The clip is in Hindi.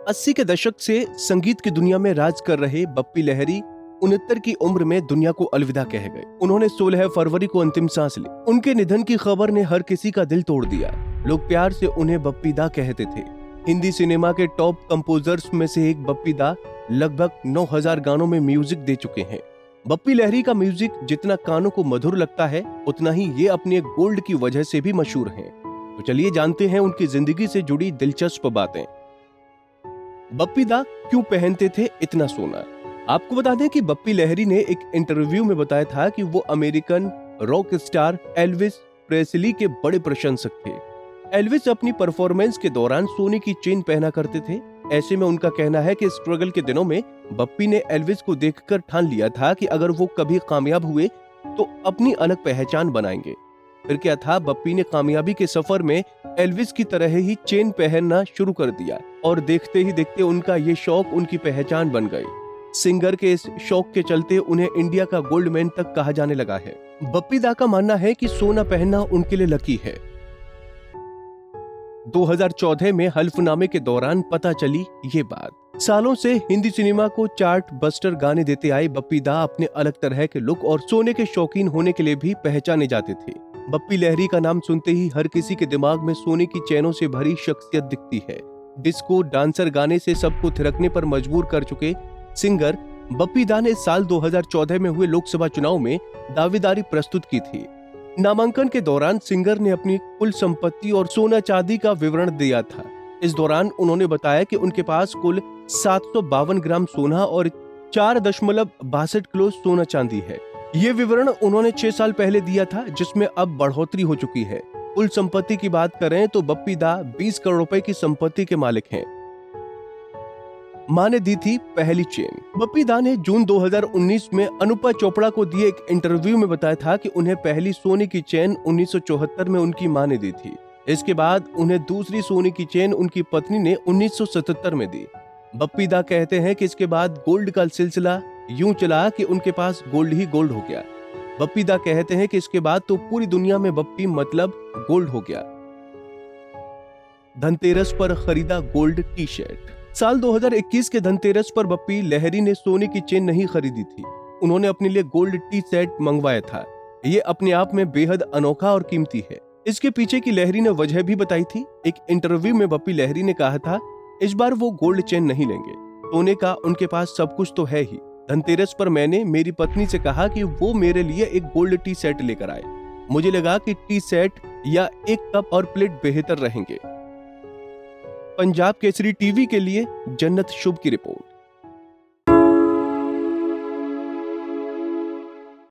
80 के दशक से संगीत की दुनिया में राज कर रहे बप्पी लहरी 69 की उम्र में दुनिया को अलविदा कह गए। उन्होंने 16 फरवरी को अंतिम सांस ली। उनके निधन की खबर ने हर किसी का दिल तोड़ दिया। लोग प्यार से उन्हें बप्पी दा कहते थे। हिंदी सिनेमा के टॉप कंपोजर्स में से एक बप्पी दा लगभग 9000 गानों में म्यूजिक दे चुके हैं। बप्पी लहरी का म्यूजिक जितना कानों को मधुर लगता है, उतना ही ये अपने गोल्ड की वजह से भी मशहूर हैं। तो चलिए जानते हैं उनकी जिंदगी से जुड़ी दिलचस्प बातें। बप्पी दा क्यों पहनते थे इतना सोना? आपको बता दें कि बप्पी लहरी ने एक इंटरव्यू में बताया था कि वो American rock star Elvis Presley के बड़े प्रशंसक थे। एल्विस अपनी परफॉर्मेंस के दौरान सोने की चेन पहना करते थे। ऐसे में उनका कहना है कि स्ट्रगल के दिनों में बप्पी ने एल्विस को देखकर ठान लिया था कि अगर वो कभी कामयाब हुए तो अपनी अलग पहचान बनाएंगे। फिर क्या था, बप्पी ने कामयाबी के सफर में एल्विस की तरह ही चेन पहनना शुरू कर दिया और देखते ही देखते उनका ये शौक उनकी पहचान बन गई। सिंगर के इस शौक के चलते उन्हें इंडिया का गोल्ड मैन तक कहा जाने लगा है। बप्पी दा का मानना है कि सोना पहनना उनके लिए लकी है। 2014 में हल्फनामे के दौरान पता चली ये बात। सालों से हिंदी सिनेमा को चार्ट बस्टर गाने देते आए बप्पी दा अपने अलग तरह के लुक और सोने के शौकीन होने के लिए भी पहचाने जाते थे। बप्पी लहरी का नाम सुनते ही हर किसी के दिमाग में सोने की चैनों से भरी शख्सियत दिखती है। डिस्को डांसर गाने से सबको थिरकने पर मजबूर कर चुके सिंगर बप्पी दा ने साल 2014 में हुए लोकसभा चुनाव में दावेदारी प्रस्तुत की थी। नामांकन के दौरान सिंगर ने अपनी कुल संपत्ति और सोना चांदी का विवरण दिया था। इस दौरान उन्होंने बताया कि उनके पास कुल 752 ग्राम सोना और 4.62 किलो सोना चांदी है। ये विवरण उन्होंने 6 साल पहले दिया था, जिसमें अब बढ़ोतरी हो चुकी है। कुल संपत्ति की बात करें तो बप्पी दा 20 करोड़ रुपए की संपत्ति के मालिक हैं। मां ने दी थी पहली चेन। बप्पी दा ने जून 2019 में अनुपा चोपड़ा को दिए एक इंटरव्यू में बताया था कि उन्हें पहली सोने की चेन 1974 में उनकी मां ने दी थी। इसके बाद उन्हें दूसरी सोने की चेन उनकी पत्नी ने 1977 में दी। बप्पी दा कहते हैं कि इसके बाद गोल्ड का सिलसिला यूं चला कि उनके पास गोल्ड ही गोल्ड हो गया। बप्पी दा कहते हैं कि इसके बाद तो पूरी दुनिया में बप्पी मतलब गोल्ड हो गया। धनतेरस पर खरीदा गोल्ड टी शर्ट। साल 2021 के धनतेरस पर बप्पी लहरी ने सोने की चेन नहीं खरीदी थी। उन्होंने अपने लिए गोल्ड टी सेट मंगवाया था। ये अपने आप में बेहद अनोखा और कीमती है। इसके पीछे की लहरी ने वजह भी बताई थी। एक इंटरव्यू में बप्पी लहरी ने कहा था, इस बार वो गोल्ड चेन नहीं लेंगे। सोने का उनके पास सब कुछ तो है ही। धनतेरस पर मैंने मेरी पत्नी से कहा कि वो मेरे लिए एक गोल्ड टी सेट लेकर आए। मुझे लगा कि टी सेट या एक कप और प्लेट बेहतर रहेंगे। पंजाब केसरी टीवी के लिए जन्नत शुभ की रिपोर्ट।